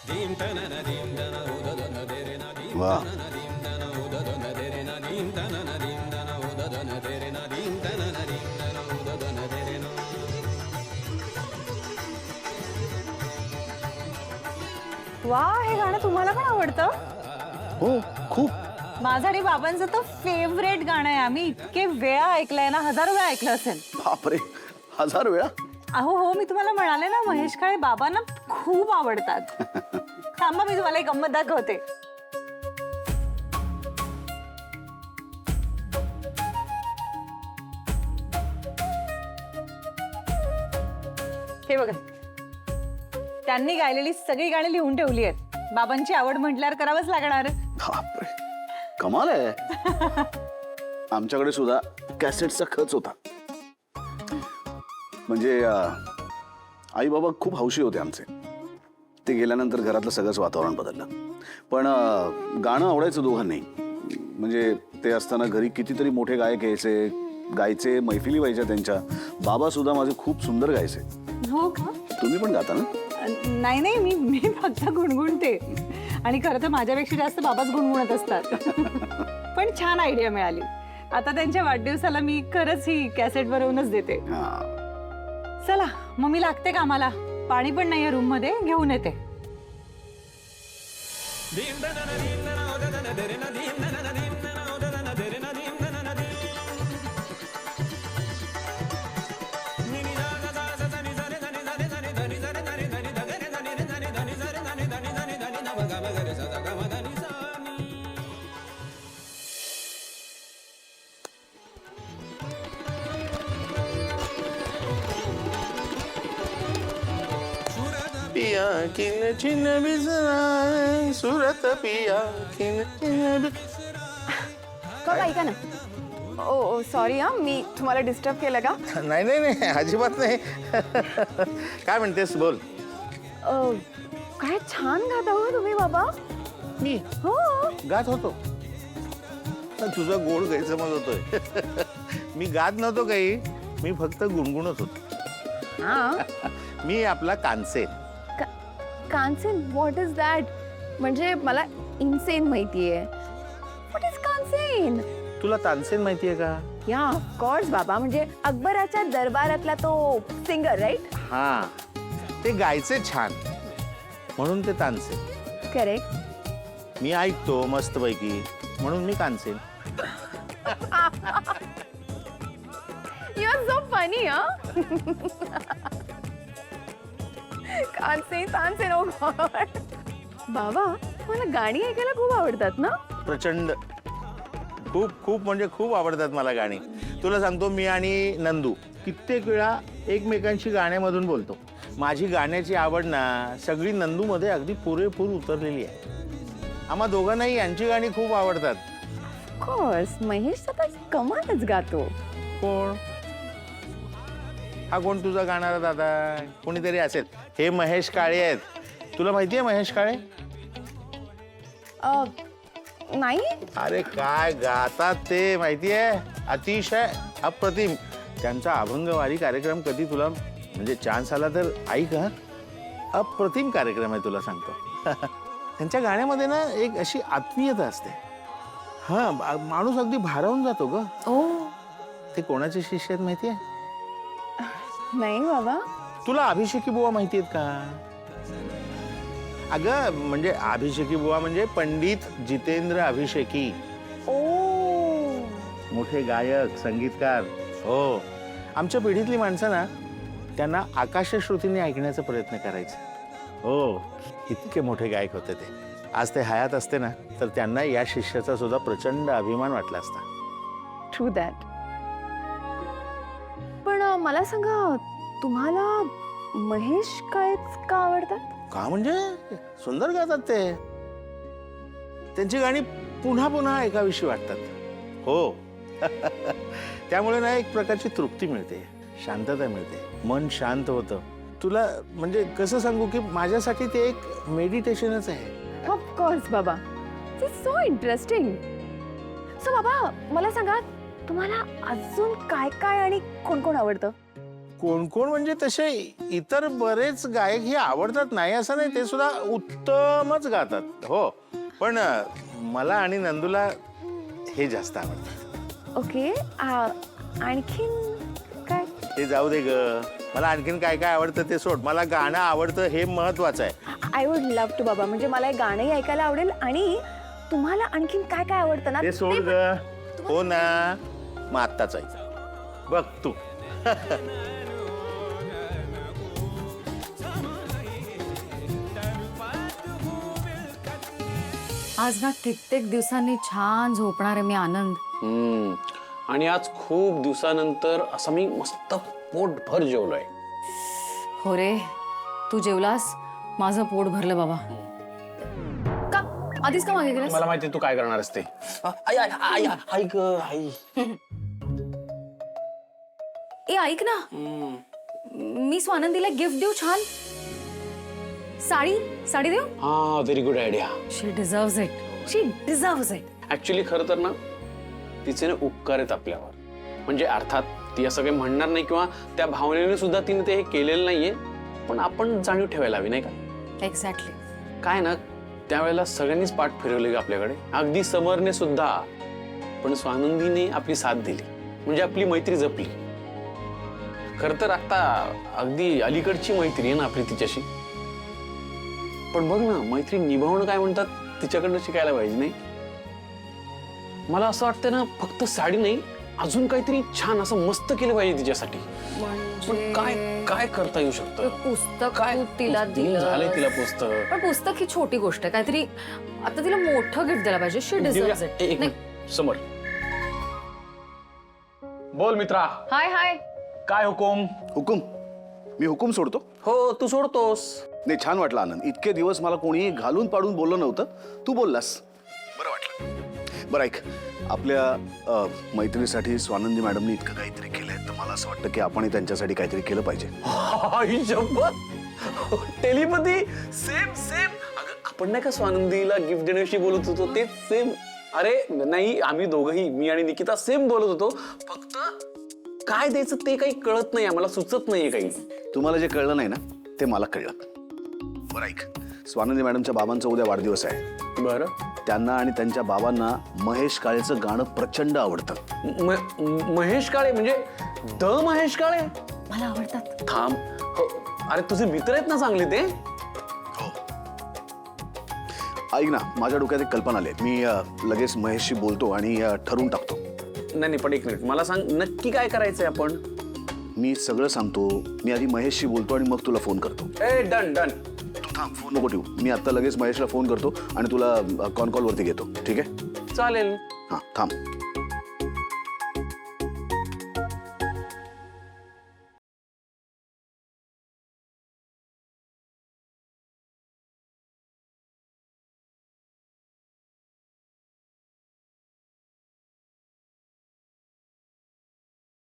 वा, वा, हे गाणं तुम्हाला पण आवडतं? हो खूप. माझं आणि बाबांचं तर फेवरेट गाणं आहे. आम्ही इतके वेळा ऐकलंय ना, हजारो वेळा ऐकलं असेल. बापरे, 1000 वेळा. अहो हो, मी तुम्हाला म्हणाले ना, महेश काळे बाबांना खूप आवडतात. थांबा, मी तुम्हाला एक गंमत दाखवते. हे बघा, त्यांनी गायलेली सगळी गाणी लिहून ठेवली आहेत. बाबांची आवड म्हटल्यावर करावंच लागणार. बापरे, कमाल आहे. आमच्याकडे सुद्धा कॅसेटचा खच होता. म्हणजे आई बाबा खूप हौशी होते आमचे. ते गेल्यानंतर घरातलं सगळंच वातावरण बदललं. पण गाणं आवडायचं दोघांनी. म्हणजे ते असताना घरी कितीतरी मोठे गायक यायचे, गायचे, मैफिली व्हायच्या त्यांच्या. बाबा सुद्धा माझे खूप सुंदर गायचे. हो का? तुम्ही पण गाता ना? नाही नाही, मी फक्त गुणगुणते. आणि खरं तर माझ्यापेक्षा जास्त बाबाच गुणगुणत असतात. पण छान आयडिया मिळाली. आता त्यांच्या वाढदिवसाला मी खरंच ही कॅसेट बनवूनच देते. चला मग मी लागते कामाला. पाणी पण नाहीये रूम मध्ये, घेऊन येते. पिया किन चिन बिजरा सुरत पिया किन चिन का ऐका ना. ओ सॉरी हा, मी तुम्हाला डिस्टर्ब केलं का? नाही नाही नाही, अजिबात नाही. काय म्हणतेस, बोल. काय छान गाता हो तुम्ही बाबा. मी हो. गात होतो. तुझा गोड गैरसमज होतोय. मी गात नव्हतो काही, मी फक्त गुणगुणत होतो. हा. मी आपला कानसेन. Kanchan, what is that? म्हणजे मला इन्सेन माहितीये. What is Kanchan? तुला तानसेन माहितीये का? या ऑफ कोर्स बाबा, म्हणजे अकबराच्या दरबारातला तो सिंगर, राईट? हा, ते गायचे छान म्हणून ते तानसेन. करेक्ट. मी ऐकतो मस्तपैकी म्हणून मी कानसेन. You are so funny. हा. Kanchan Tansen, oh God. बाबा, मला गाणी ऐकायला खूप आवडतात ना? प्रचंड. खूप खूप म्हणजे खूप आवडतात मला गाणी. तुला सांगतो, मी आणि नंदू कित्येक वेळा एकमेकांशी गाण्यामधून बोलतो. माझी गाण्याची आवड ना सगळी नंदूमध्ये अगदी पुरेपूर उतरलेली आहे. आम्हा दोघांनाही यांची गाणी खूप आवडतात. ऑफकोर्स, महेश तर कमालच गातो. कोण हा? कोण तुझा गाणारा दादा? कोणीतरी असेल. हे महेश काळे आहेत. तुला माहिती आहे महेश काळे? नाही. अरे काय गातात ते माहितीये, अतिशय अप्रतिम. त्यांचा अभंगवारी कार्यक्रम कधी तुला म्हणजे चान्स आला तर ऐक. हा, अप्रतिम कार्यक्रम आहे, तुला सांगतो. त्यांच्या गाण्यामध्ये ना एक अशी आत्मीयता असते. हा, माणूस अगदी भारावून जातो ग. ओ. ते कोणाचे शिष्य आहेत माहितीये? नाही बाबा. तुला अभिषेकी बुवा माहिती आहेत का? अगं म्हणजे अभिषेकी बुवा म्हणजे पंडित जितेंद्र अभिषेकी. ओ. मोठे गायक, संगीतकार. हो, आमच्या पिढीतली माणसं ना त्यांना आकाशश्रुतीने ऐकण्याचा प्रयत्न करायचे. हो, इतके मोठे गायक होते ते. आज ते हयात असते ना तर त्यांना या शिष्याचा सुद्धा प्रचंड अभिमान वाटला असता. True that. पण मला सांगा, तुम्हाला महेश काळेच का आवडतात? का म्हणजे सुंदर गातात ते. त्यांची गाणी पुन्हा पुन्हा ऐकावीशी वाटतात. हो. त्यामुळे ना एक प्रकारची तृप्ती मिळते, शांतता मिळते, मन शांत होतं. तुला म्हणजे कसं सांगू की माझ्यासाठी ते एक मेडिटेशनच आहे. ऑफकोर्स बाबा, इट्स सो इंटरेस्टिंग. सो बाबा, मला सांगा, तुम्हाला अजून काय काय आणि कोण कोण आवडतं? कोण कोण म्हणजे तसे इतर बरेच गायक हे आवडतात नाही असं नाही, ते सुद्धा उत्तमच गातात हो, पण मला आणि नंदूला हे जास्त आवडतात. ओके, आणखीन काय? ते जाऊ दे ग, मला आणखीन काय काय आवडतं ते सोड, मला गाणं आवडतं हे महत्वाचं आहे. आय वुड लव्ह टू बाबा, म्हणजे मला हे गाणंही ऐकायला आवडेल आणि तुम्हाला आणखीन काय काय आवडतं ना ते सोड ग. हो ना, मग आत्ताच ऐक बघ तू. आज ना कित्येक दिवसांनी छान झोपणार आहे मी आनंद. आणि आज खूप दिवसानंतर असं मी मस्त पोटभर जेवलोय. हो रे, तू जेवलास, माझं पोट भरलं बाबा. का आधीच का मागे गेलास? मला माहिती तू काय करणार असते. ऐक आई. ए ऐक ना, मी स्वानंदीला गिफ्ट देऊ छान साडी. साडी देऊ? हा, very good idea. She deserves it, she deserves it. Actually खरं तर ना तिचे ना उपकार आहेत आपल्यावर. म्हणजे अर्थात ती असं काही म्हणणार नाही किंवा त्या भावनेने सुद्धा तिने ते हे केलेलं नाहीये, पण आपण जाणीव ठेवायला हवी नाही का? एक्झॅक्टली. काय ना, त्यावेळेला सगळ्यांनीच पाठ फिरवली आपल्याकडे, अगदी समरने सुद्धा, पण स्वानंदीने आपली साथ दिली, म्हणजे आपली मैत्री जपली. खर तर आता अगदी अलीकडची मैत्री आहे ना आपली तिच्याशी, पण बघ ना, मैत्री निभावणं काय म्हणतात तिच्याकडनं शिकायला पाहिजे नाही. मला असं वाटतं ना, फक्त साडी नाही, अजून काहीतरी छान असं मस्त केलं पाहिजे तिच्यासाठी. पण काय काय करता येऊ शकतं? पुस्तक काय तू तिला दिलं झालंय दिलं, तिला पुस्तक. पण पुस्तक ही छोटी गोष्ट आहे. काहीतरी आता तिला मोठं गिफ्ट द्यायला पाहिजे. शी डिझर्व्स इट. एक नाही, मिनिट, समोर बोल मित्रा. हाय हाय. काय हुकूम? हुकूम? मी हुकूम सोडतो? हो, तू सोडतोस. नाही, छान वाटलं आनंद. इतके दिवस मला कोणी घालून पाडून बोललं नव्हतं, तू बोललास, बरं वाटलं. बरं ऐक, आपल्या मैत्रिणीसाठी स्वानंदी मॅडमनी इतकं काहीतरी केलंय, तर मला असं वाटतं की आपणही त्यांच्यासाठी काहीतरी केलं पाहिजे. आई टेलिपॅथी सेम सेम. अगं, आपण नाही का स्वानंदीला गिफ्ट देण्याविषयी बोलत होतो, तेच सेम. अरे नाही, आम्ही दोघंही, मी आणि निकिता सेम बोलत होतो, फक्त काय द्यायचं ते काही कळत नाही, आम्हाला सुचत नाहीये काही. तुम्हाला जे कळलं नाही ना, ते मला कळलं. बरं ऐक, स्वानंदी मॅडमच्या बाबांचा उद्या वाढदिवस आहे. बरं. त्यांना आणि त्यांच्या बाबांना महेश काळेचं गाणं प्रचंड आवडतं. महेश काळे म्हणजे द महेश काळे? मला आवडतात. थांब. हो, अरे तुझे मित्र आहेत ना चांगले ते? ऐक ना, माझ्या डोक्यात एक कल्पना आली. मी लगेच महेशशी बोलतो आणि ठरवून टाकतो. नाही, पण एक मिनिट, मला सांग नक्की काय करायचंय आपण? मी सगळं सांगतो. मी आधी महेशशी बोलतो आणि मग तुला फोन करतो. ए डन डन. तू थांब, फोन नको ठेवू. मी आता लगेच महेशला फोन करतो आणि तुला कॉलवरती घेतो, ठीक आहे? चालेल. हां, थांब.